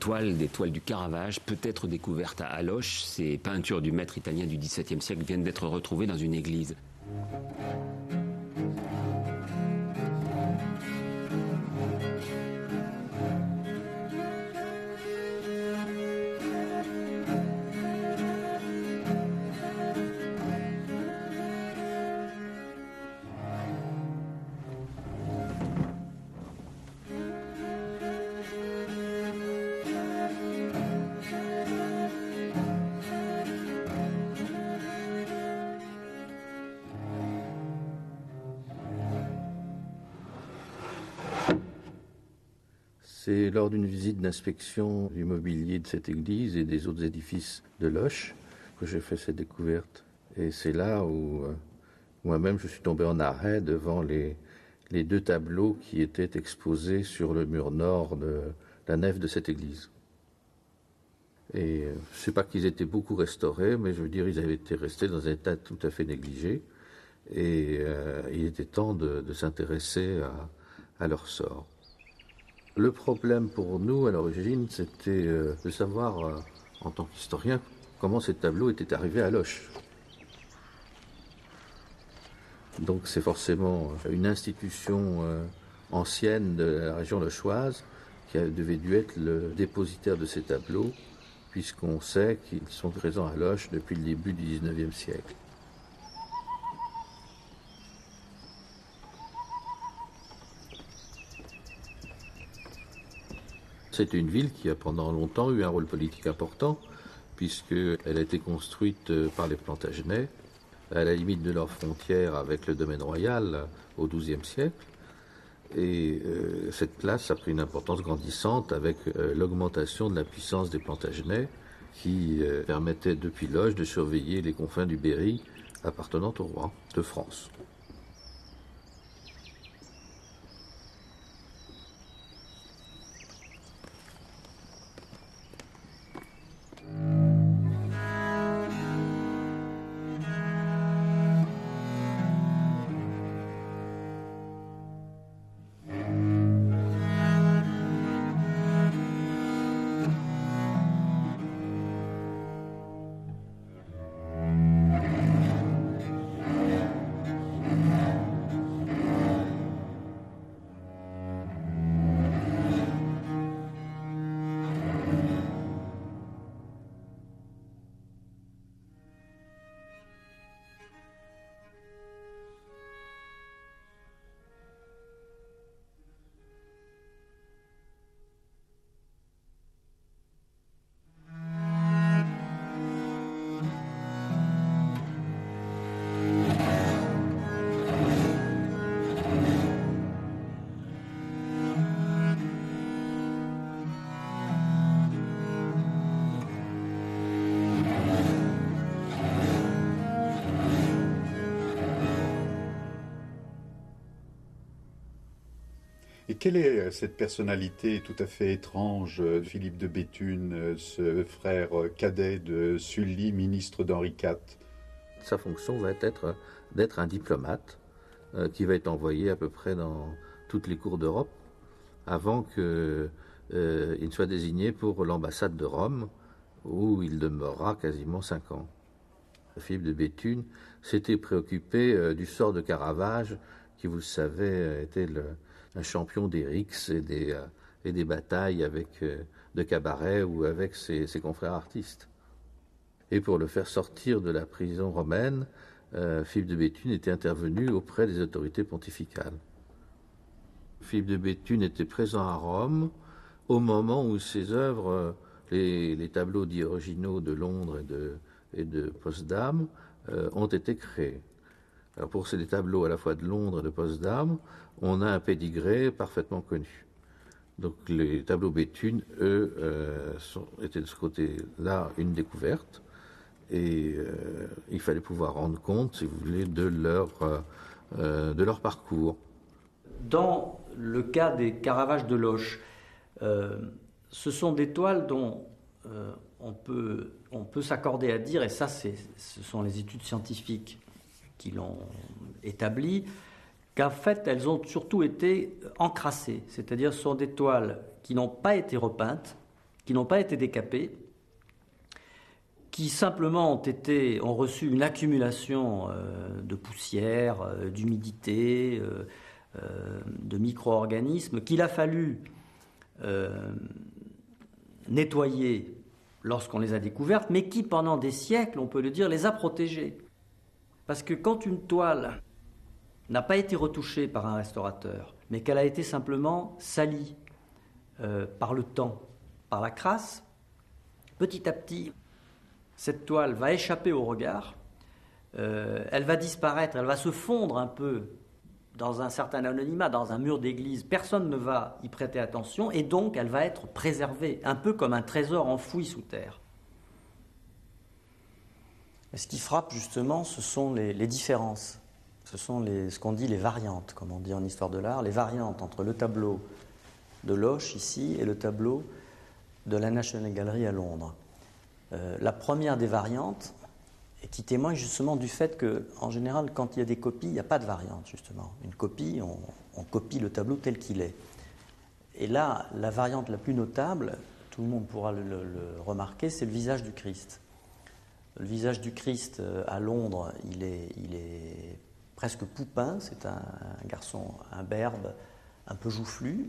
toiles, des toiles du Caravage, peut-être découvertes à Loches. Ces peintures du maître italien du XVIIe siècle viennent d'être retrouvées dans une église. C'est lors d'une visite d'inspection du mobilier de cette église et des autres édifices de Loches que j'ai fait cette découverte. Et c'est là où moi-même je suis tombé en arrêt devant les deux tableaux qui étaient exposés sur le mur nord de la nef de cette église. Et je ne sais pas qu'ils étaient beaucoup restaurés, mais je veux dire, ils avaient été restés dans un état tout à fait négligé. Et il était temps de s'intéresser à leur sort. Le problème pour nous, à l'origine, c'était de savoir, en tant qu'historien, comment ces tableaux étaient arrivés à Loches. Donc c'est forcément une institution ancienne de la région lochoise qui devait dû être le dépositaire de ces tableaux, puisqu'on sait qu'ils sont présents à Loches depuis le début du XIXe siècle. C'est une ville qui a pendant longtemps eu un rôle politique important, puisqu'elle a été construite par les Plantagenets, à la limite de leurs frontières avec le domaine royal au XIIe siècle. Et cette place a pris une importance grandissante avec l'augmentation de la puissance des Plantagenets, qui permettait depuis Loches de surveiller les confins du Berry appartenant au roi de France. Et quelle est cette personnalité tout à fait étrange de Philippe de Béthune, ce frère cadet de Sully, ministre d'Henri IV? Sa fonction va être d'être un diplomate qui va être envoyé à peu près dans toutes les cours d'Europe avant qu'il ne soit désigné pour l'ambassade de Rome où il demeurera quasiment 5 ans. Philippe de Béthune s'était préoccupé du sort de Caravage qui, vous le savez, était un champion des rixes et des batailles de cabaret ou avec ses confrères artistes. Et pour le faire sortir de la prison romaine, Philippe de Béthune était intervenu auprès des autorités pontificales. Philippe de Béthune était présent à Rome au moment où ses œuvres, les tableaux dits originaux de Londres et de Potsdam, ont été créés. Alors pour ces tableaux à la fois de Londres et de Potsdam, on a un pédigré parfaitement connu. Donc les tableaux Béthune, eux, étaient de ce côté-là une découverte. Et il fallait pouvoir rendre compte, si vous voulez, de leur parcours. Dans le cas des Caravages de Loches, ce sont des toiles dont on peut s'accorder à dire, et ça ce sont les études scientifiques qui l'ont établi, qu'en fait elles ont surtout été encrassées, c'est-à-dire ce sont des toiles qui n'ont pas été repeintes, qui n'ont pas été décapés, qui simplement ont reçu une accumulation de poussière, d'humidité, de micro-organismes, qu'il a fallu nettoyer lorsqu'on les a découvertes, mais qui, pendant des siècles, on peut le dire, les a protégées. Parce que quand une toile n'a pas été retouchée par un restaurateur, mais qu'elle a été simplement salie par le temps, par la crasse, petit à petit, cette toile va échapper au regard, elle va disparaître, elle va se fondre un peu dans un certain anonymat, dans un mur d'église. Personne ne va y prêter attention et donc elle va être préservée, un peu comme un trésor enfoui sous terre. Et ce qui frappe justement, ce sont les différences. Ce sont ce qu'on dit les variantes, comme on dit en histoire de l'art, les variantes entre le tableau de Loche ici et le tableau de la National Gallery à Londres. La première des variantes, et qui témoigne justement du fait qu'en général, quand il y a des copies, il n'y a pas de variante, justement. Une copie, on copie le tableau tel qu'il est. Et là, la variante la plus notable, tout le monde pourra le remarquer, c'est le visage du Christ. Le visage du Christ à Londres, il est presque poupin, c'est un garçon imberbe, un peu joufflu.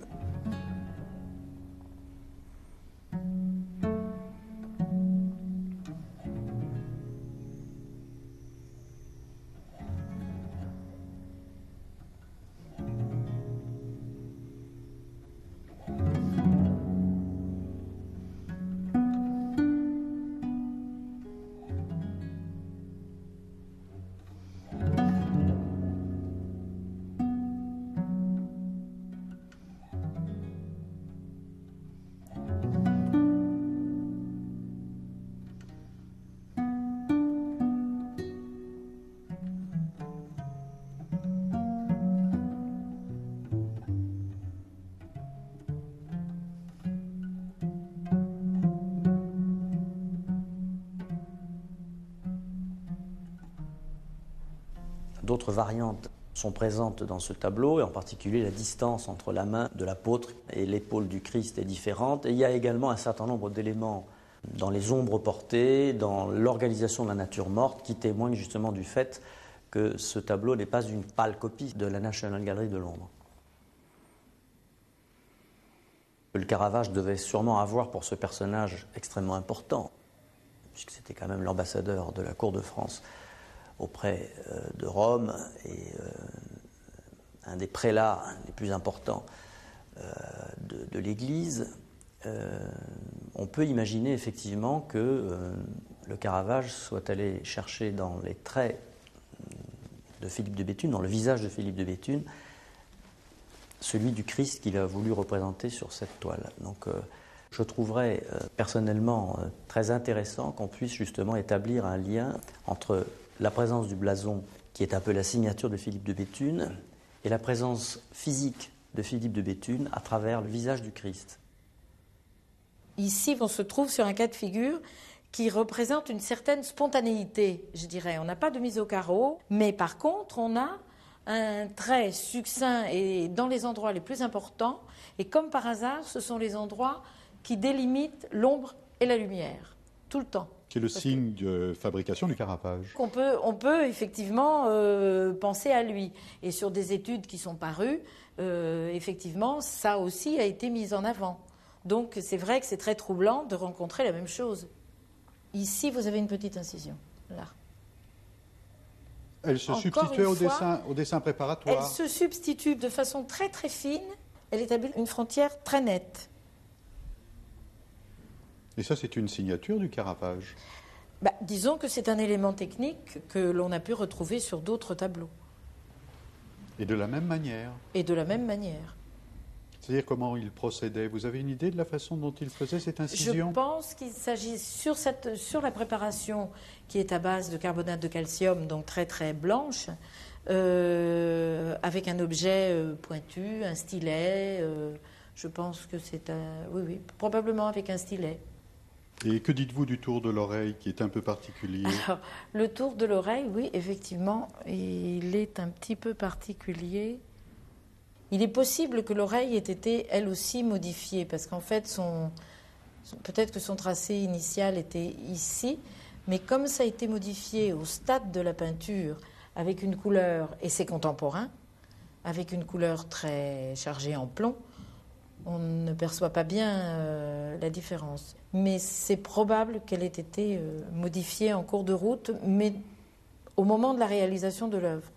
D'autres variantes sont présentes dans ce tableau, et en particulier la distance entre la main de l'apôtre et l'épaule du Christ est différente. Et il y a également un certain nombre d'éléments dans les ombres portées, dans l'organisation de la nature morte, qui témoignent justement du fait que ce tableau n'est pas une pâle copie de la National Gallery de Londres. Le Caravage devait sûrement avoir pour ce personnage extrêmement important, puisque c'était quand même l'ambassadeur de la cour de France auprès de Rome et un des prélats les plus importants de l'Église, on peut imaginer effectivement que le Caravage soit allé chercher dans les traits de Philippe de Béthune, dans le visage de Philippe de Béthune, celui du Christ qu'il a voulu représenter sur cette toile. Donc je trouverais personnellement très intéressant qu'on puisse justement établir un lien entre la présence du blason, qui est un peu la signature de Philippe de Béthune, et la présence physique de Philippe de Béthune à travers le visage du Christ. Ici, on se trouve sur un cas de figure qui représente une certaine spontanéité, je dirais. On n'a pas de mise au carreau, mais par contre, on a un trait succinct et dans les endroits les plus importants, et comme par hasard, ce sont les endroits qui délimitent l'ombre et la lumière, tout le temps. Qui est le signe de fabrication du Caravage. On peut effectivement penser à lui. Et sur des études qui sont parues, effectivement, ça aussi a été mis en avant. Donc c'est vrai que c'est très troublant de rencontrer la même chose. Ici, vous avez une petite incision, là. Elle se substituait au dessin préparatoire. Elle se substitue de façon très très fine. Elle établit une frontière très nette. Et ça, c'est une signature du Caravage. Disons que c'est un élément technique que l'on a pu retrouver sur d'autres tableaux. Et de la même manière. Et de la même manière. C'est-à-dire comment il procédait. Vous avez une idée de la façon dont il faisait cette incision ? Je pense qu'il s'agit sur la préparation qui est à base de carbonate de calcium, donc très très blanche, avec un objet pointu, un stylet. Je pense que c'est oui, probablement avec un stylet. Et que dites-vous du tour de l'oreille qui est un peu particulier ? Alors, le tour de l'oreille, oui, effectivement, il est un petit peu particulier. Il est possible que l'oreille ait été, elle aussi, modifiée, parce qu'en fait, Peut-être que son tracé initial était ici, mais comme ça a été modifié au stade de la peinture avec une couleur, et c'est contemporain, avec une couleur très chargée en plomb, on ne perçoit pas bien la différence. Mais c'est probable qu'elle ait été modifiée en cours de route, mais au moment de la réalisation de l'œuvre.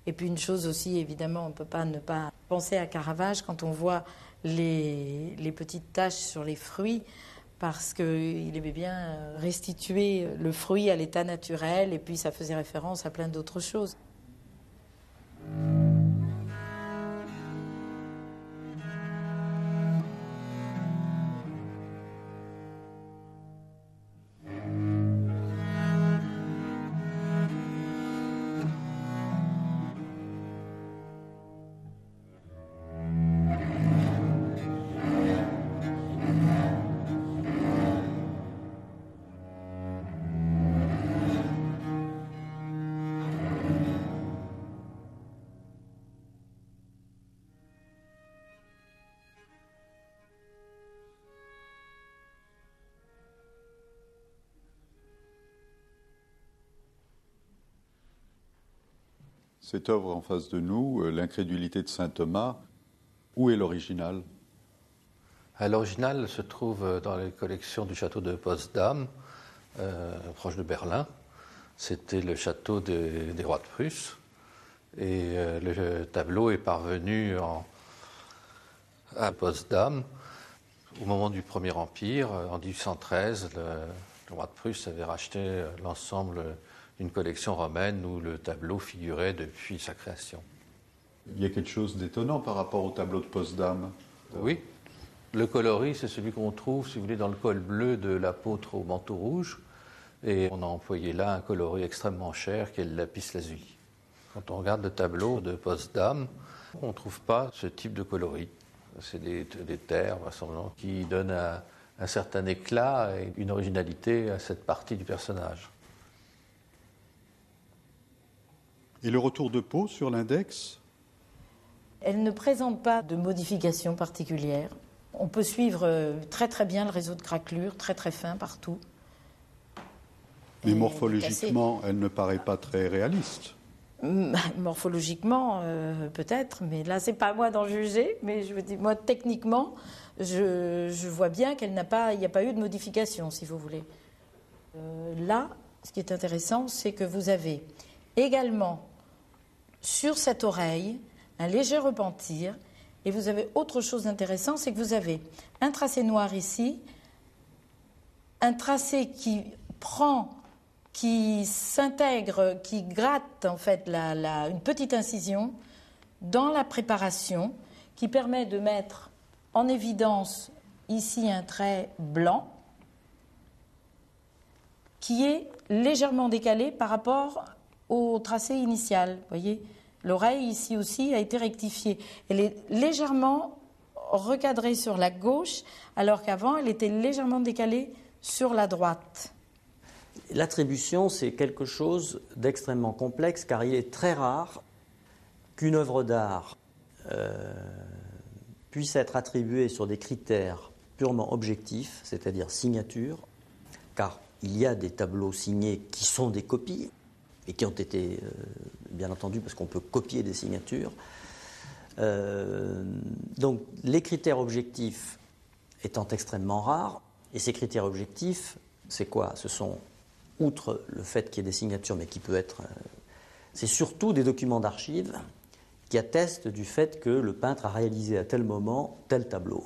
Et puis une chose aussi, évidemment, on ne peut pas ne pas penser à Caravage quand on voit les petites taches sur les fruits, parce qu'il aimait bien restituer le fruit à l'état naturel, et puis ça faisait référence à plein d'autres choses. Cette œuvre en face de nous, l'incrédulité de saint Thomas, où est l'original? L'original se trouve dans les collections du château de Potsdam, proche de Berlin. C'était le château des rois de Prusse. Et le tableau est parvenu à Potsdam au moment du Premier Empire. En 1813, le roi de Prusse avait racheté l'ensemble d'une collection romaine où le tableau figurait depuis sa création. Il y a quelque chose d'étonnant par rapport au tableau de Potsdam. Oui. Le coloris, c'est celui qu'on trouve, si vous voulez, dans le col bleu de l'apôtre au manteau rouge. Et on a employé là un coloris extrêmement cher qui est le lapis lazuli. Quand on regarde le tableau de Potsdam, on ne trouve pas ce type de coloris. C'est des terres qui donnent un certain éclat et une originalité à cette partie du personnage. Et le retour de peau sur l'index? Elle ne présente pas de modification particulière. On peut suivre très très bien le réseau de craquelures, très très fin partout. Mais morphologiquement, elle ne paraît pas très réaliste. Morphologiquement, peut-être, mais là, c'est pas à moi d'en juger. Mais je veux dire, moi, techniquement, je vois bien qu'il n'y a pas eu de modification, si vous voulez. Là, ce qui est intéressant, c'est que vous avez également sur cette oreille un léger repentir, et vous avez autre chose d'intéressant, c'est que vous avez un tracé noir ici, un tracé qui s'intègre, qui gratte en fait une petite incision dans la préparation, qui permet de mettre en évidence ici un trait blanc qui est légèrement décalé par rapport au tracé initial. Vous voyez, l'oreille ici aussi a été rectifiée. Elle est légèrement recadrée sur la gauche, alors qu'avant elle était légèrement décalée sur la droite. L'attribution, c'est quelque chose d'extrêmement complexe, car il est très rare qu'une œuvre d'art puisse être attribuée sur des critères purement objectifs, c'est-à-dire signature, car il y a des tableaux signés qui sont des copies, et qui ont été, bien entendu, parce qu'on peut copier des signatures. Donc, les critères objectifs étant extrêmement rares, et ces critères objectifs, c'est quoi? Ce sont, outre le fait qu'il y ait des signatures, mais qui peut être... c'est surtout des documents d'archives qui attestent du fait que le peintre a réalisé à tel moment tel tableau.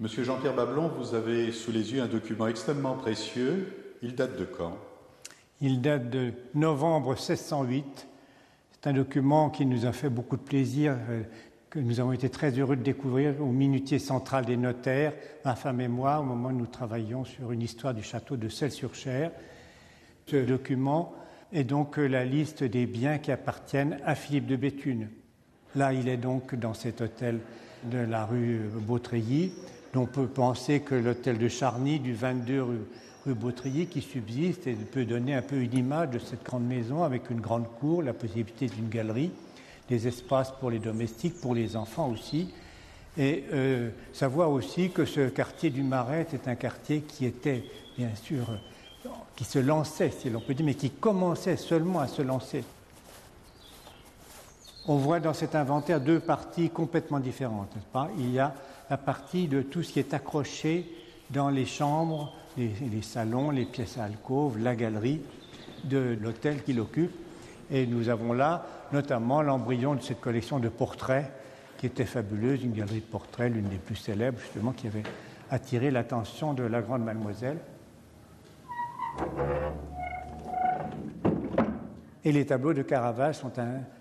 Monsieur Jean-Pierre Bablon, vous avez sous les yeux un document extrêmement précieux. Il date de quand? Il date de novembre 1608. C'est un document qui nous a fait beaucoup de plaisir, que nous avons été très heureux de découvrir au minutier central des notaires, ma femme et moi, au moment où nous travaillions sur une histoire du château de Celles-sur-Cher. Ce document est donc la liste des biens qui appartiennent à Philippe de Béthune. Là, il est donc dans cet hôtel de la rue Beautreillis. On peut penser que l'hôtel de Charny, du 22 rue Beautreillis, qui subsiste et peut donner un peu une image de cette grande maison avec une grande cour, la possibilité d'une galerie, des espaces pour les domestiques, pour les enfants aussi. Et savoir aussi que ce quartier du Marais est un quartier qui était, bien sûr, qui se lançait, si l'on peut dire, mais qui commençait seulement à se lancer. On voit dans cet inventaire deux parties complètement différentes, n'est-ce pas? Il y a la partie de tout ce qui est accroché dans les chambres, les salons, les pièces à alcôve, la galerie de l'hôtel qu'il occupe. Et nous avons là notamment l'embryon de cette collection de portraits qui était fabuleuse, une galerie de portraits, l'une des plus célèbres justement, qui avait attiré l'attention de la grande mademoiselle. Et les tableaux de Caravage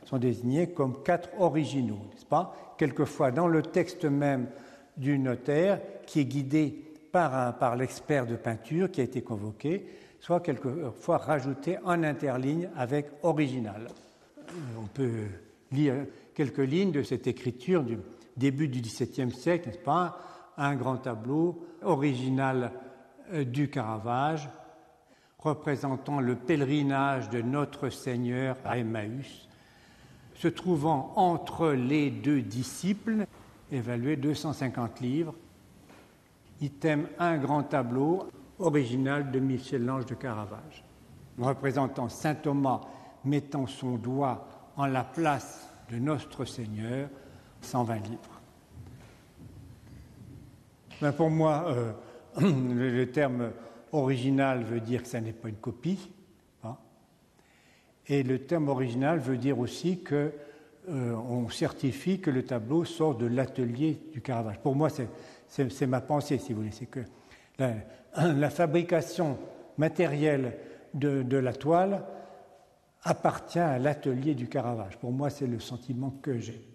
sont désignés comme 4 originaux, n'est-ce pas? Quelquefois dans le texte même du notaire, qui est guidé par l'expert de peinture qui a été convoqué, soit quelquefois rajouté en interligne avec original. On peut lire quelques lignes de cette écriture du début du XVIIe siècle, n'est-ce pas? Un grand tableau original du Caravage, représentant le pèlerinage de notre Seigneur à Emmaüs, se trouvant entre les deux disciples, évalué 250 livres. Item, un grand tableau original de Michel-Ange de Caravage, représentant saint Thomas mettant son doigt en la place de notre Seigneur, 120 livres. Ben pour moi, le terme original veut dire que ça n'est pas une copie, hein, et le terme original veut dire aussi que on certifie que le tableau sort de l'atelier du Caravage. Pour moi, c'est ma pensée, si vous voulez, c'est que la fabrication matérielle de la toile appartient à l'atelier du Caravage. Pour moi, c'est le sentiment que j'ai.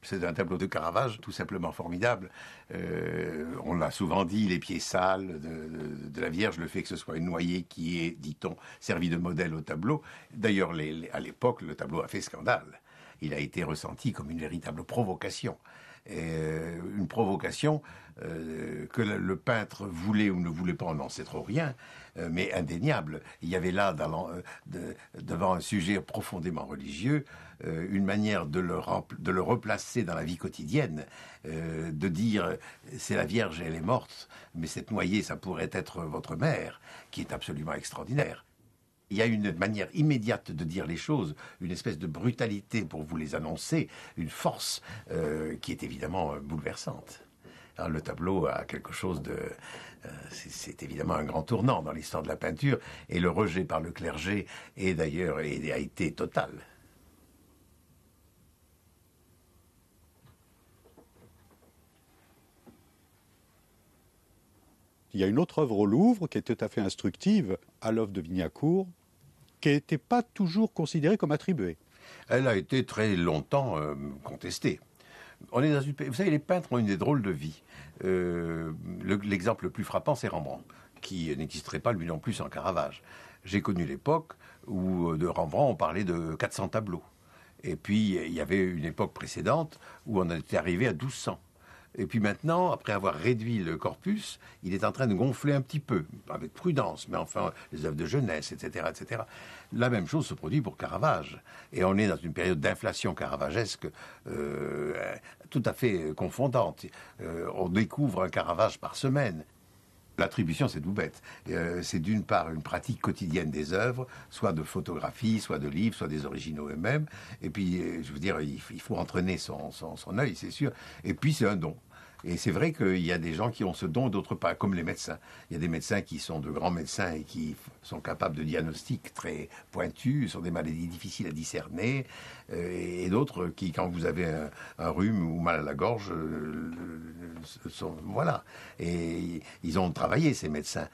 C'est un tableau de Caravage tout simplement formidable. On l'a souvent dit, les pieds sales de la Vierge, le fait que ce soit une noyée qui est, dit-on, servi de modèle au tableau. D'ailleurs, à l'époque, le tableau a fait scandale. Il a été ressenti comme une véritable provocation. Une provocation que le peintre voulait ou ne voulait pas, on n'en sait trop rien, mais indéniable. Il y avait là, devant un sujet profondément religieux, une manière de le replacer dans la vie quotidienne, de dire c'est la Vierge, elle est morte, mais cette noyée, ça pourrait être votre mère, qui est absolument extraordinaire. Il y a une manière immédiate de dire les choses, une espèce de brutalité pour vous les annoncer, une force qui est évidemment bouleversante. Alors, le tableau a quelque chose de... c'est évidemment un grand tournant dans l'histoire de la peinture, et le rejet par le clergé est d'ailleurs a été total. Il y a une autre œuvre au Louvre qui est tout à fait instructive, à l'œuvre de Vignacourt, qui n'était pas toujours considérée comme attribuée. Elle a été très longtemps contestée. On est dans une... Vous savez, les peintres ont une des drôles de vie. L'exemple le plus frappant, c'est Rembrandt, qui n'existerait pas lui non plus sans Caravage. J'ai connu l'époque où de Rembrandt on parlait de 400 tableaux. Et puis il y avait une époque précédente où on était arrivé à 1200. Et puis maintenant, après avoir réduit le corpus, il est en train de gonfler un petit peu, avec prudence, mais enfin, les œuvres de jeunesse, etc., etc. La même chose se produit pour Caravage. Et on est dans une période d'inflation caravagesque tout à fait confondante. On découvre un Caravage par semaine. L'attribution, c'est tout bête. C'est d'une part une pratique quotidienne des œuvres, soit de photographie, soit de livres, soit des originaux eux-mêmes. Et puis, je veux dire, il faut entraîner son œil, c'est sûr. Et puis, c'est un don. Et c'est vrai qu'il y a des gens qui ont ce don, d'autres pas, comme les médecins. Il y a des médecins qui sont de grands médecins et qui sont capables de diagnostics très pointus sur des maladies difficiles à discerner, et d'autres qui, quand vous avez un rhume ou mal à la gorge, voilà. Et ils ont travaillé, ces médecins.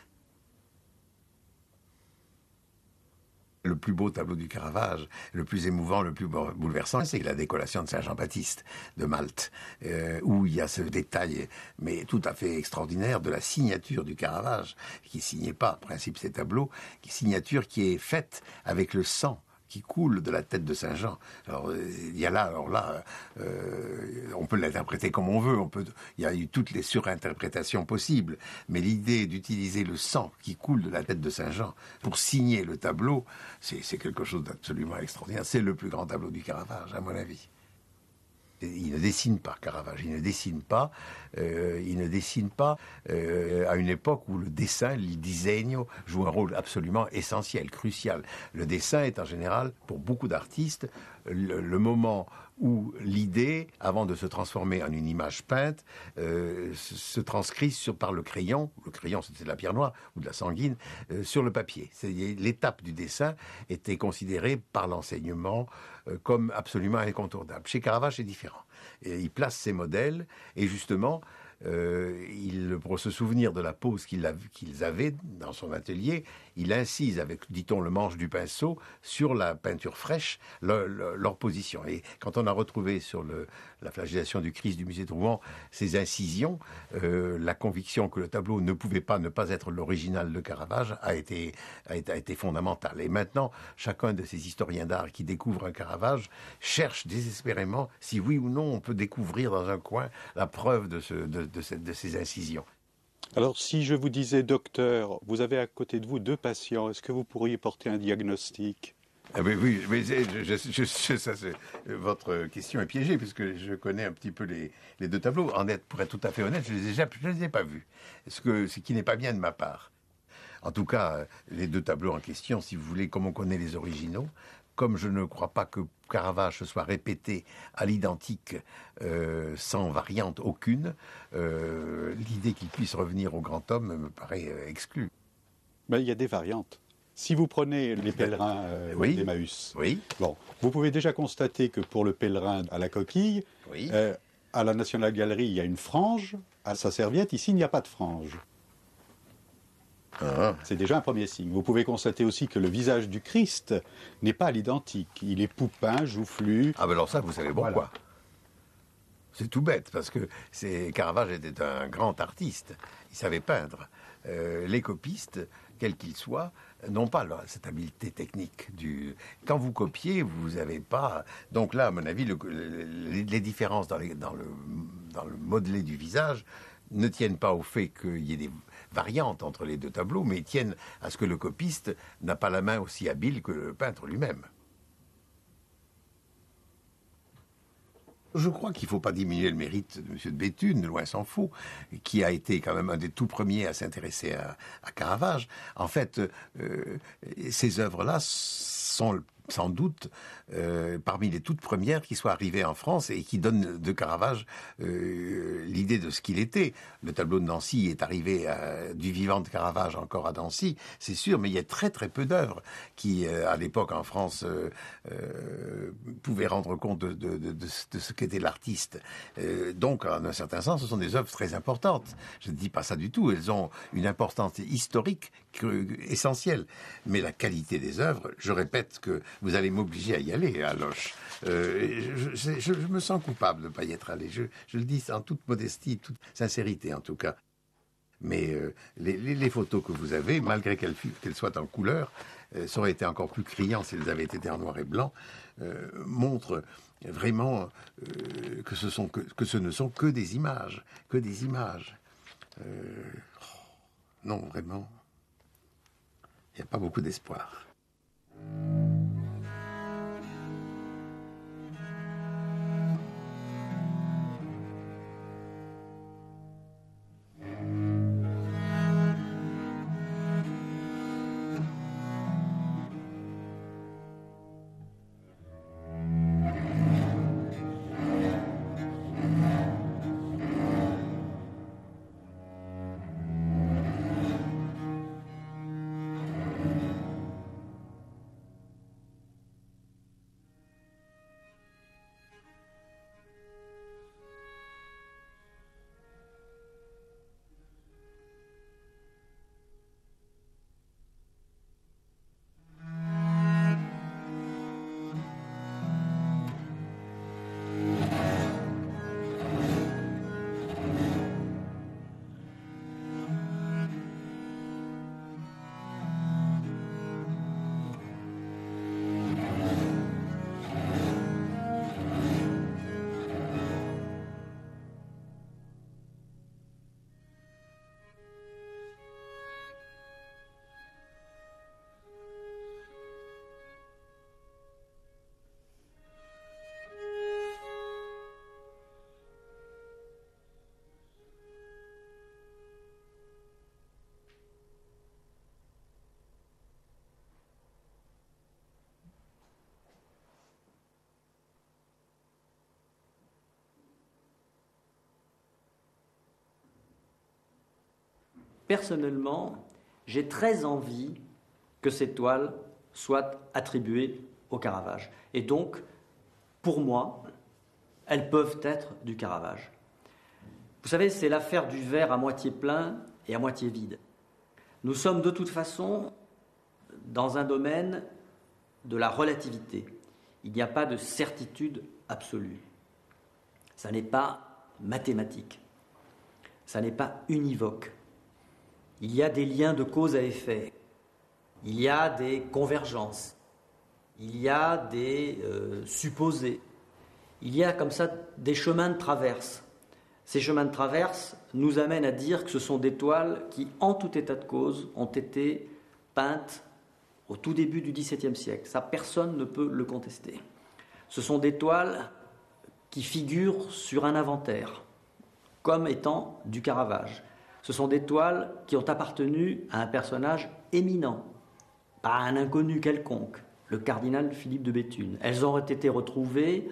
Le plus beau tableau du Caravage, le plus émouvant, le plus bouleversant, c'est la décollation de Saint-Jean-Baptiste de Malte, où il y a ce détail, mais tout à fait extraordinaire, de la signature du Caravage, qui ne signait pas, en principe, ces tableaux, signature qui est faite avec le sang qui coule de la tête de Saint-Jean. Alors, il y a là, on peut l'interpréter comme on veut, il y a eu toutes les surinterprétations possibles, mais l'idée d'utiliser le sang qui coule de la tête de Saint-Jean pour signer le tableau, c'est quelque chose d'absolument extraordinaire. C'est le plus grand tableau du Caravage, à mon avis. Il ne dessine pas, Caravage, il ne dessine pas à une époque où le dessin, il disegno, joue un rôle absolument essentiel, crucial. Le dessin est en général, pour beaucoup d'artistes, le moment où l'idée, avant de se transformer en une image peinte, se transcrit par le crayon c'était de la pierre noire ou de la sanguine, sur le papier. L'étape du dessin était considérée par l'enseignement comme absolument incontournable. Chez Caravage, c'est différent. Et il place ses modèles, et justement, pour se souvenir de la pose qu'ils avaient dans son atelier, il incise avec, dit-on, le manche du pinceau sur la peinture fraîche leur position. Et quand on a retrouvé sur la flagellation du Christ du musée de Rouen ces incisions, la conviction que le tableau ne pouvait pas ne pas être l'original de Caravage a été fondamentale. Et maintenant, chacun de ces historiens d'art qui découvrent un Caravage cherche désespérément si oui ou non on peut découvrir dans un coin la preuve de ces incisions. Alors, si je vous disais, docteur, vous avez à côté de vous 2 patients, est-ce que vous pourriez porter un diagnostic ? Oui, mais votre question est piégée, puisque je connais un petit peu les 2 tableaux. Pour être tout à fait honnête, je ne les ai pas vus, ce qui n'est pas bien de ma part. En tout cas, les 2 tableaux en question, si vous voulez, comme on connaît les originaux, comme je ne crois pas que Caravage se soit répété à l'identique sans variante aucune, l'idée qu'il puisse revenir au grand homme me paraît exclue. Mais il y a des variantes. Si vous prenez les pèlerins d'Emmaüs, bon, vous pouvez déjà constater que pour le pèlerin à la coquille, à la National Gallery, il y a une frange, à sa serviette, ici, il n'y a pas de frange. C'est déjà un premier signe. Vous pouvez constater aussi que le visage du Christ n'est pas à l'identique. Il est poupin, joufflu. Ah ben alors ça, vous savez pourquoi. Voilà. C'est tout bête, parce que Caravage était un grand artiste. Il savait peindre. Les copistes, quels qu'ils soient, n'ont pas cette habileté technique. Quand vous copiez, vous n'avez pas... Donc là, à mon avis, les différences dans le modelé du visage ne tiennent pas au fait qu'il y ait des variantes entre les 2 tableaux, mais tiennent à ce que le copiste n'a pas la main aussi habile que le peintre lui-même. Je crois qu'il ne faut pas diminuer le mérite de M. de Béthune, loin s'en faut, qui a été quand même un des tout premiers à s'intéresser à Caravage. En fait, ces œuvres-là sont sans doute parmi les toutes premières qui soient arrivées en France et qui donnent de Caravage l'idée de ce qu'il était. Le tableau de Nancy est arrivé du vivant de Caravage encore à Nancy, c'est sûr, mais il y a très très peu d'œuvres qui, à l'époque en France, pouvaient rendre compte de ce qu'était l'artiste. Donc, en un certain sens, ce sont des œuvres très importantes. Je ne dis pas ça du tout, elles ont une importance historique essentielle. Mais la qualité des œuvres, je répète que vous allez m'obliger à y aller à Loches. Je me sens coupable de ne pas y être allé. Je le dis en toute modestie, toute sincérité en tout cas. Mais les photos que vous avez, malgré qu'elles soient en couleur, ça aurait été encore plus criant si elles avaient été en noir et blanc, montrent vraiment que ce ne sont que des images. Non, vraiment, il n'y a pas beaucoup d'espoir. Personnellement, j'ai très envie que ces toiles soient attribuées au Caravage. Et donc, pour moi, elles peuvent être du Caravage. Vous savez, c'est l'affaire du verre à moitié plein et à moitié vide. Nous sommes de toute façon dans un domaine de la relativité. Il n'y a pas de certitude absolue. Ça n'est pas mathématique. Ça n'est pas univoque. Il y a des liens de cause à effet, il y a des convergences, il y a des supposés, il y a comme ça des chemins de traverse. Ces chemins de traverse nous amènent à dire que ce sont des toiles qui, en tout état de cause, ont été peintes au tout début du XVIIe siècle. Ça, personne ne peut le contester. Ce sont des toiles qui figurent sur un inventaire, comme étant du Caravage. Ce sont des toiles qui ont appartenu à un personnage éminent, pas à un inconnu quelconque, le cardinal Philippe de Béthune. Elles ont été retrouvées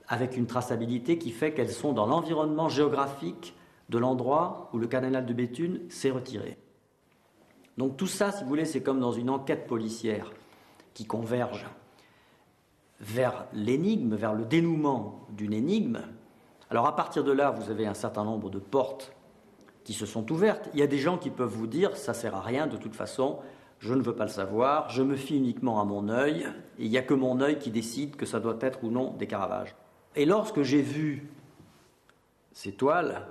avec une traçabilité qui fait qu'elles sont dans l'environnement géographique de l'endroit où le cardinal de Béthune s'est retiré. Donc tout ça, si vous voulez, c'est comme dans une enquête policière qui converge vers l'énigme, vers le dénouement d'une énigme. Alors à partir de là, vous avez un certain nombre de portes qui se sont ouvertes. Il y a des gens qui peuvent vous dire « ça ne sert à rien, de toute façon, je ne veux pas le savoir, je me fie uniquement à mon œil, et il n'y a que mon œil qui décide que ça doit être ou non des Caravages ». Et lorsque j'ai vu ces toiles,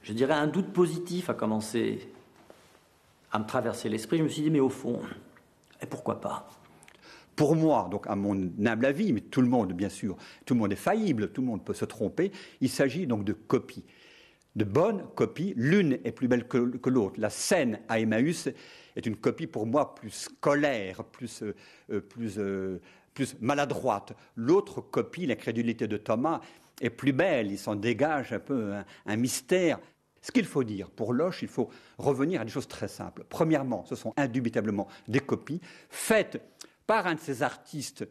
je dirais un doute positif a commencé à me traverser l'esprit. Je me suis dit « mais au fond, et pourquoi pas ?» Pour moi, donc à mon humble avis, mais tout le monde, bien sûr, tout le monde est faillible, tout le monde peut se tromper, il s'agit donc de copies. De bonnes copies, l'une est plus belle que l'autre. La scène à Emmaüs est une copie pour moi plus scolaire, plus maladroite. L'autre copie, l'incrédulité de Thomas, est plus belle, il s'en dégage un peu un mystère. Ce qu'il faut dire, pour Loches, il faut revenir à des choses très simples. Premièrement, ce sont indubitablement des copies faites par un de ces artistes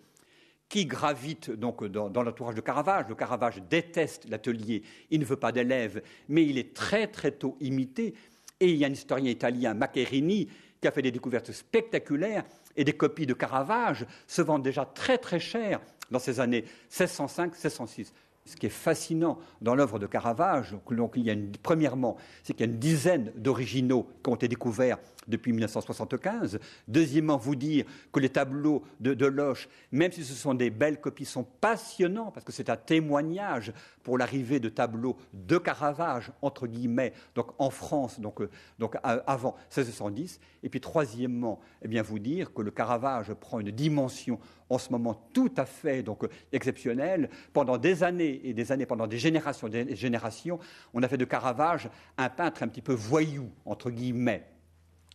qui gravite donc dans l'entourage de Caravage. Le Caravage déteste l'atelier, il ne veut pas d'élèves, mais il est très très tôt imité. Et il y a un historien italien, Maccherini, qui a fait des découvertes spectaculaires, et des copies de Caravage se vendent déjà très très cher dans ces années 1605-1606. Ce qui est fascinant dans l'œuvre de Caravage, donc premièrement, c'est qu'il y a une dizaine d'originaux qui ont été découverts depuis 1975. Deuxièmement, vous dire que les tableaux de Loche, même si ce sont des belles copies, sont passionnants parce que c'est un témoignage pour l'arrivée de tableaux de Caravage, entre guillemets, donc en France, donc avant 1610. Et puis troisièmement, eh bien, vous dire que le Caravage prend une dimension en ce moment tout à fait exceptionnelle. Pendant des années et des années, pendant des générations, on a fait de Caravage un peintre un petit peu voyou, entre guillemets,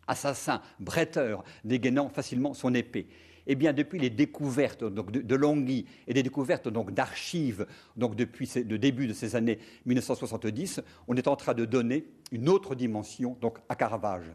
assassin, bretteur, dégainant facilement son épée. Eh bien, depuis les découvertes donc, de Longhi et des découvertes donc, d'archives donc, depuis le début de ces années 1970, on est en train de donner une autre dimension donc, à Caravage.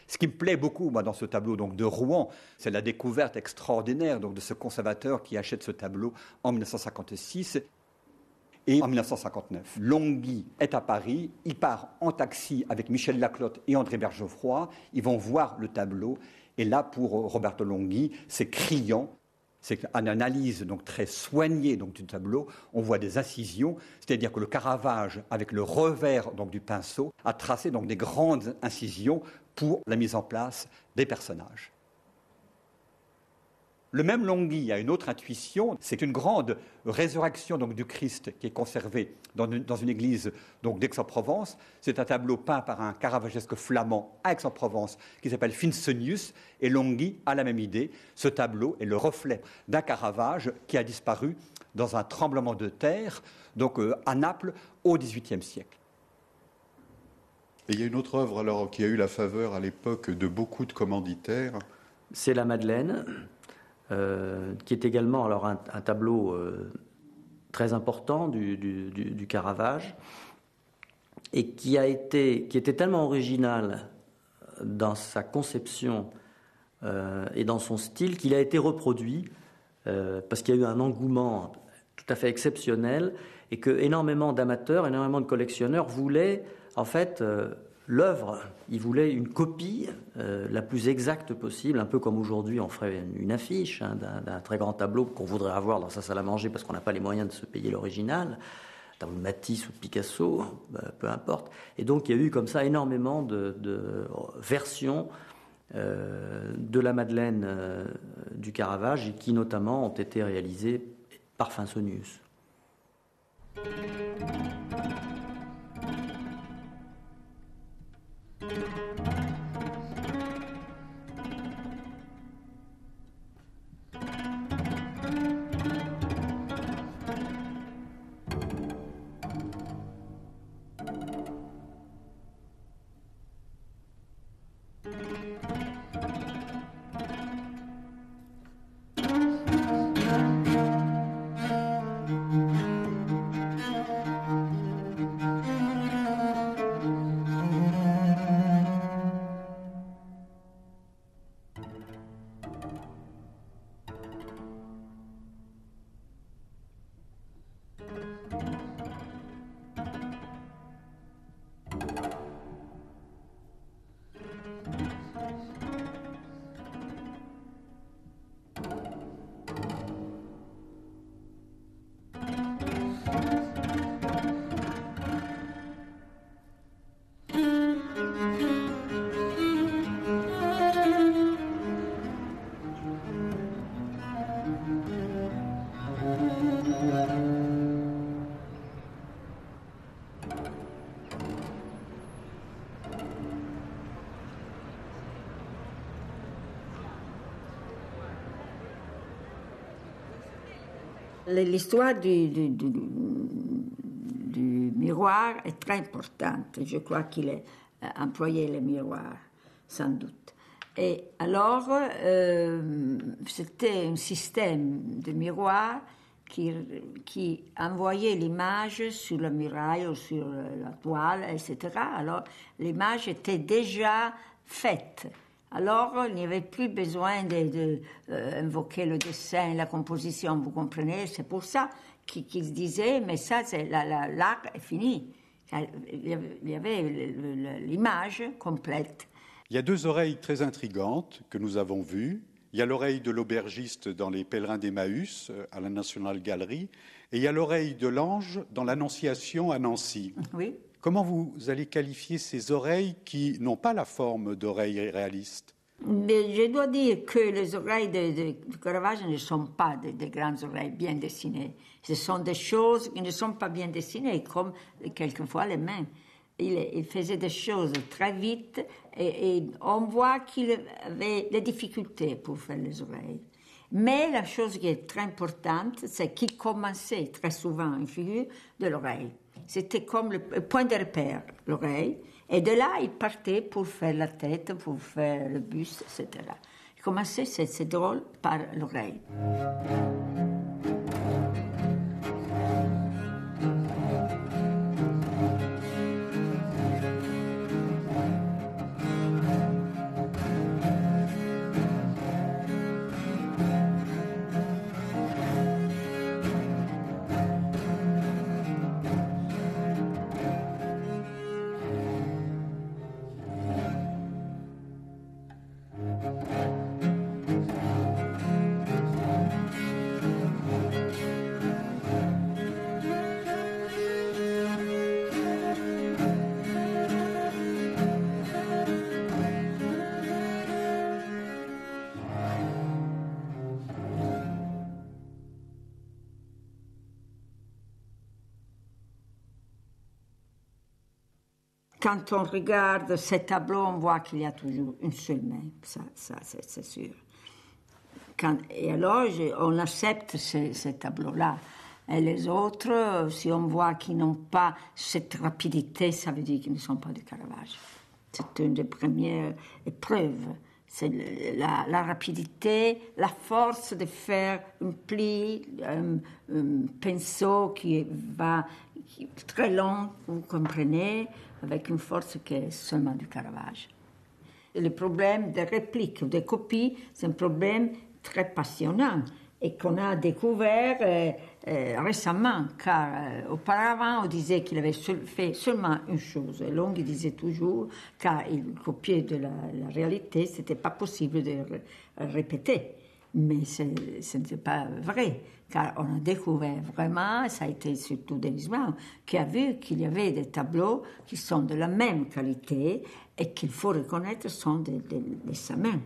Ce qui me plaît beaucoup moi, dans ce tableau donc, de Rouen, c'est la découverte extraordinaire donc, de ce conservateur qui achète ce tableau en 1956 et en 1959. Longhi est à Paris, il part en taxi avec Michel Laclotte et André Bergeoffroy, ils vont voir le tableau, et là pour Roberto Longhi, c'est criant. C'est une analyse donc, très soignée donc, du tableau. On voit des incisions, c'est-à-dire que le Caravage, avec le revers donc, du pinceau, a tracé donc, des grandes incisions pour la mise en place des personnages. Le même Longhi a une autre intuition, c'est une grande résurrection donc, du Christ qui est conservée dans une église donc, d'Aix-en-Provence. C'est un tableau peint par un caravagesque flamand à Aix-en-Provence qui s'appelle Finsenius, et Longhi a la même idée. Ce tableau est le reflet d'un Caravage qui a disparu dans un tremblement de terre donc, à Naples au XVIIIe siècle. Et il y a une autre œuvre alors, qui a eu la faveur à l'époque de beaucoup de commanditaires. C'est la Madeleine. Qui est également alors, un tableau très important du Caravage et qui était tellement original dans sa conception et dans son style qu'il a été reproduit parce qu'il y a eu un engouement tout à fait exceptionnel et que énormément d'amateurs, énormément de collectionneurs voulaient en fait l'œuvre, ils voulaient une copie la plus exacte possible, un peu comme aujourd'hui on ferait une affiche d'un très grand tableau qu'on voudrait avoir dans sa salle à manger parce qu'on n'a pas les moyens de se payer l'original, tableau de Matisse ou de Picasso, peu importe. Et donc il y a eu comme ça énormément de versions de la Madeleine du Caravage qui notamment ont été réalisées par Finsenius. L'histoire du miroir est très importante. Je crois qu'il a employé le miroir, sans doute. Et alors, c'était un système de miroir qui envoyait l'image sur le muraille ou sur la toile, etc. Alors, l'image était déjà faite. Alors, il n'y avait plus besoin d'invoquer le dessin, la composition, vous comprenez? C'est pour ça qu'il disait, mais ça, l'art est fini. Il y avait l'image complète. Il y a deux oreilles très intrigantes que nous avons vues. Il y a l'oreille de l'aubergiste dans Les Pèlerins d'Emmaüs, à la National Gallery, et il y a l'oreille de l'ange dans l'Annonciation à Nancy. Oui. Comment vous allez qualifier ces oreilles qui n'ont pas la forme d'oreilles réalistes? Mais je dois dire que les oreilles de Caravaggio ne sont pas des grandes oreilles bien dessinées. Ce sont des choses qui ne sont pas bien dessinées, comme quelquefois les mains. Il faisait des choses très vite et on voit qu'il avait des difficultés pour faire les oreilles. Mais la chose qui est très importante, c'est qu'il commençait très souvent une figure de l'oreille. C'était comme le point de repère, l'oreille. Et de là, il partait pour faire la tête, pour faire le buste, etc. Il commençait, c'est drôle, par l'oreille. Quand on regarde ces tableaux, on voit qu'il y a toujours une seule main, ça c'est sûr. Et alors, on accepte ces tableaux-là. Et les autres, si on voit qu'ils n'ont pas cette rapidité, ça veut dire qu'ils ne sont pas de Caravaggio. C'est une des premières épreuves. C'est la rapidité, la force de faire un pli, un pinceau qui est très long, vous comprenez, avec une force qui est seulement du Caravaggio. Le problème des répliques, des copies, c'est un problème très passionnant et qu'on a découvert récemment, car auparavant on disait qu'il avait fait seulement une chose. Long disait toujours, car il copiait de la réalité, ce n'était pas possible de répéter. Mais ce n'était pas vrai, car on a découvert vraiment, ça a été surtout Denis Brown, qui a vu qu'il y avait des tableaux qui sont de la même qualité et qu'il faut reconnaître sont de sa main.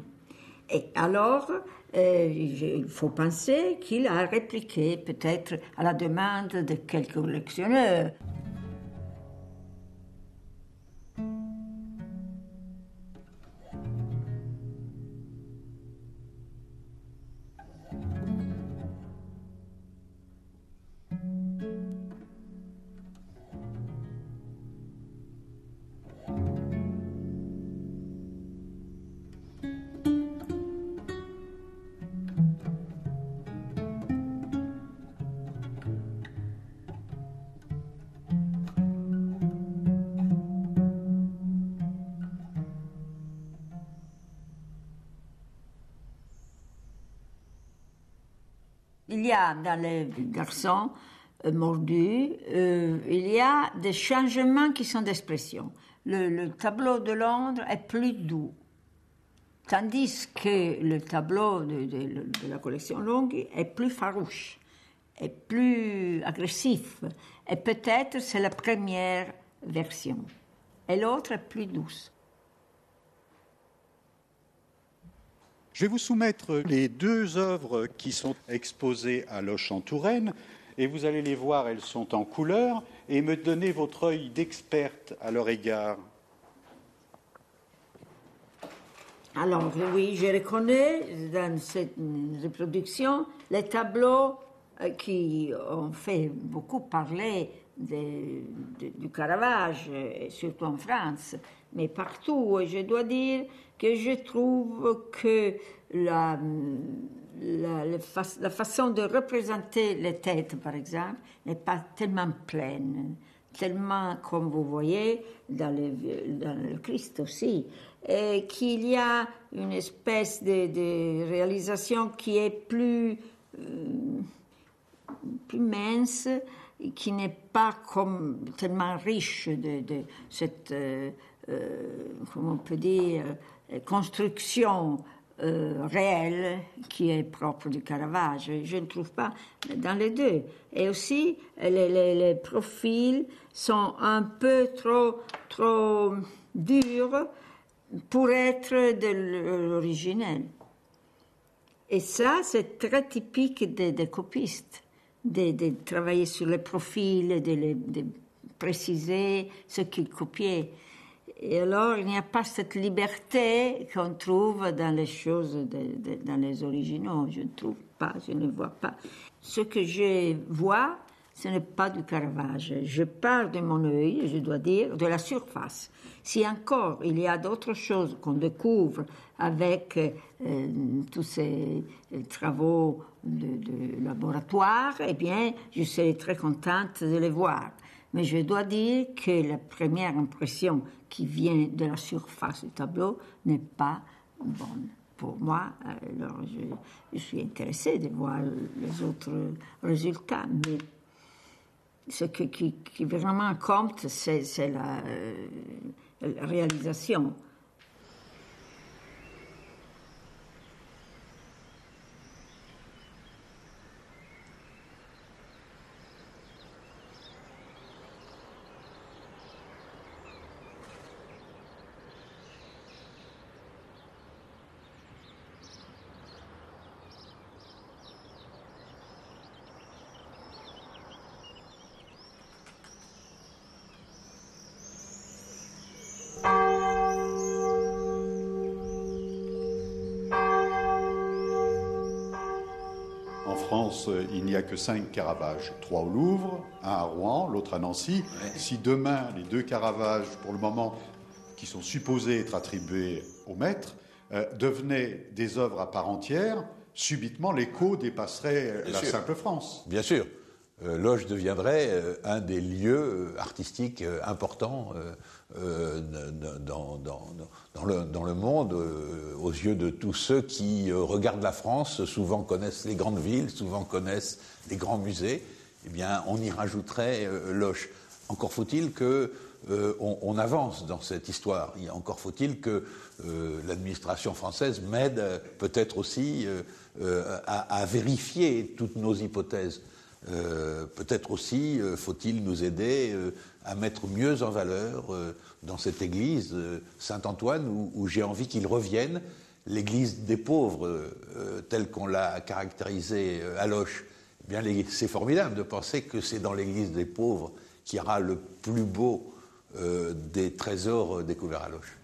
Et alors, il faut penser qu'il a répliqué peut-être à la demande de quelques collectionneurs. Il y a dans les garçons mordus, il y a des changements qui sont d'expression. Le tableau de Londres est plus doux, tandis que le tableau de la collection Longhi est plus farouche, est plus agressif. Et peut-être c'est la première version. Et l'autre est plus douce. Je vais vous soumettre les deux œuvres qui sont exposées à Loches en Touraine, et vous allez les voir, elles sont en couleur, et me donner votre œil d'experte à leur égard. Alors oui, je reconnais dans cette reproduction les tableaux qui ont fait beaucoup parler du Caravage, surtout en France, mais partout. Et je dois dire que je trouve que la façon de représenter les têtes, par exemple, n'est pas tellement pleine, tellement, comme vous voyez, dans le Christ aussi, et qu'il y a une espèce de réalisation qui est plus mince, qui n'est pas comme tellement riche de cette, comment on peut dire, construction réelle qui est propre du Caravage. Je ne trouve pas dans les deux. Et aussi, les profils sont un peu trop durs pour être de l'originel. Et ça, c'est très typique des copistes, de travailler sur les profils, de préciser ce qu'ils copiaient. Et alors, il n'y a pas cette liberté qu'on trouve dans les choses, dans les originaux. Je ne trouve pas, je ne vois pas. Ce que je vois, ce n'est pas du Caravage. Je parle de mon œil, je dois dire, de la surface. Si encore il y a d'autres choses qu'on découvre avec tous ces travaux de laboratoire, eh bien, je serai très contente de les voir. Mais je dois dire que la première impression qui vient de la surface du tableau n'est pas bonne. Pour moi, alors je suis intéressée de voir les autres résultats, mais ce qui vraiment compte, c'est la réalisation. Il n'y a que 5 Caravages, 3 au Louvre, 1 à Rouen, l'autre à Nancy. Ouais. Si demain, les 2 Caravages, pour le moment, qui sont supposés être attribués au maître, devenaient des œuvres à part entière, subitement l'écho dépasserait la simple France. Bien sûr. Loches deviendrait un des lieux artistiques importants dans le monde, aux yeux de tous ceux qui regardent la France, souvent connaissent les grandes villes, souvent connaissent les grands musées. Eh bien, on y rajouterait Loches. Encore faut-il que on avance dans cette histoire. Encore faut-il que l'administration française m'aide peut-être aussi à vérifier toutes nos hypothèses. Peut-être aussi faut-il nous aider à mettre mieux en valeur dans cette église Saint-Antoine où j'ai envie qu'il revienne, l'église des pauvres telle qu'on l'a caractérisée à Loches. Eh bien, c'est formidable de penser que c'est dans l'église des pauvres qu'il y aura le plus beau des trésors découverts à Loches.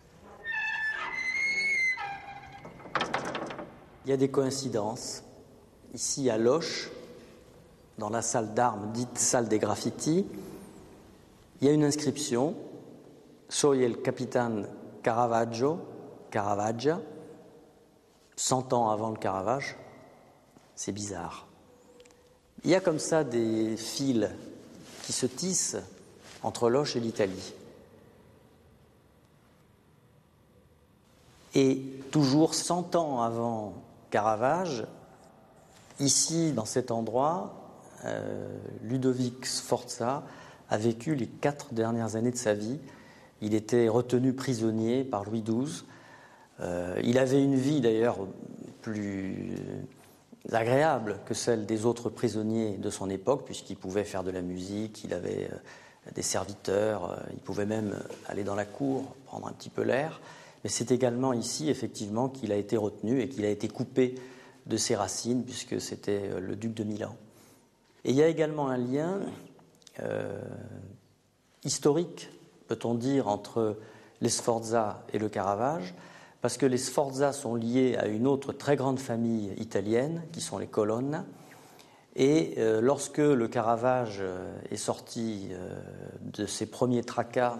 Il y a des coïncidences. Ici à Loches, dans la salle d'armes dite salle des graffitis, il y a une inscription « Soy el capitán Caravaggia », 100 ans avant le Caravage. C'est bizarre. Il y a comme ça des fils qui se tissent entre Loches et l'Italie. Et toujours 100 ans avant Caravage, ici, dans cet endroit, Ludovic Sforza a vécu les 4 dernières années de sa vie. Il était retenu prisonnier par Louis XII. Il avait une vie d'ailleurs plus agréable que celle des autres prisonniers de son époque, puisqu'il pouvait faire de la musique, il avait des serviteurs, il pouvait même aller dans la cour, prendre un petit peu l'air. Mais c'est également ici, effectivement, qu'il a été retenu et qu'il a été coupé de ses racines, puisque c'était le duc de Milan. Et il y a également un lien historique, peut-on dire, entre les Sforza et le Caravage, parce que les Sforza sont liés à une autre très grande famille italienne, qui sont les Colonna, Et lorsque le Caravage est sorti de ses premiers tracas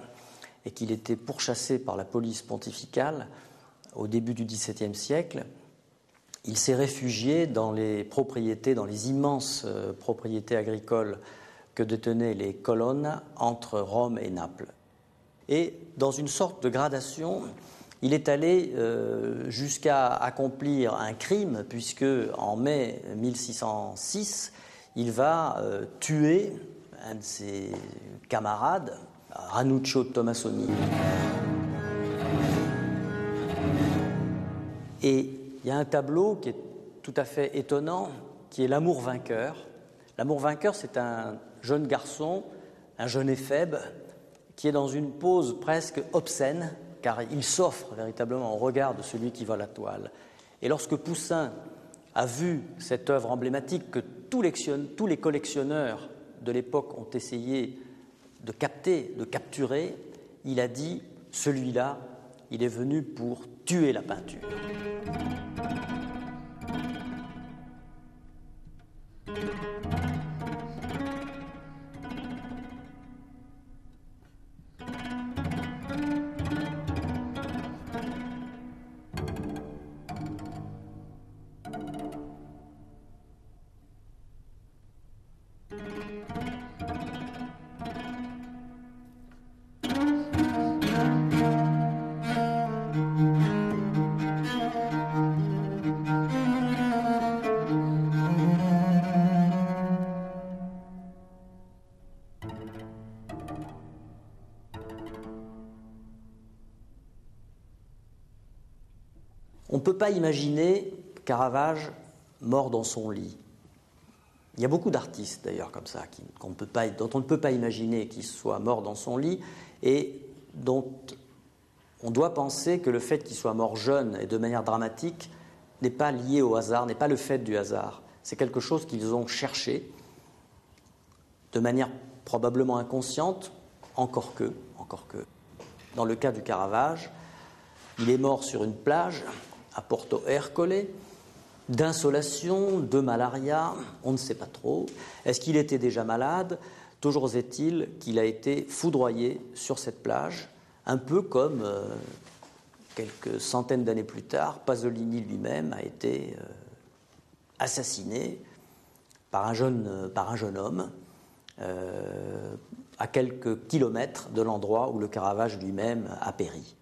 et qu'il était pourchassé par la police pontificale au début du XVIIe siècle, il s'est réfugié dans les propriétés, dans les immenses propriétés agricoles que détenaient les colonnes entre Rome et Naples. Et dans une sorte de gradation, il est allé jusqu'à accomplir un crime, puisque en mai 1606, il va tuer un de ses camarades, Ranuccio Tommasoni. Et il y a un tableau qui est tout à fait étonnant, qui est L'amour vainqueur. L'amour vainqueur, c'est un jeune garçon, un jeune éphèbe, qui est dans une pose presque obscène, car il s'offre véritablement au regard de celui qui voit la toile. Et lorsque Poussin a vu cette œuvre emblématique que tous les collectionneurs de l'époque ont essayé de capter, de capturer, il a dit « celui-là, il est venu pour tuer la peinture ». On ne peut pas imaginer Caravage mort dans son lit. Il y a beaucoup d'artistes d'ailleurs comme ça dont on ne peut pas imaginer qu'il soit mort dans son lit et dont on doit penser que le fait qu'il soit mort jeune et de manière dramatique n'est pas lié au hasard, n'est pas le fait du hasard. C'est quelque chose qu'ils ont cherché de manière probablement inconsciente, encore que. Dans le cas du Caravage, il est mort sur une plage à Porto Ercole, d'insolation, de malaria, on ne sait pas trop. Est-ce qu'il était déjà malade ? Toujours est-il qu'il a été foudroyé sur cette plage, un peu comme quelques centaines d'années plus tard, Pasolini lui-même a été assassiné par un jeune homme à quelques kilomètres de l'endroit où le Caravage lui-même a péri.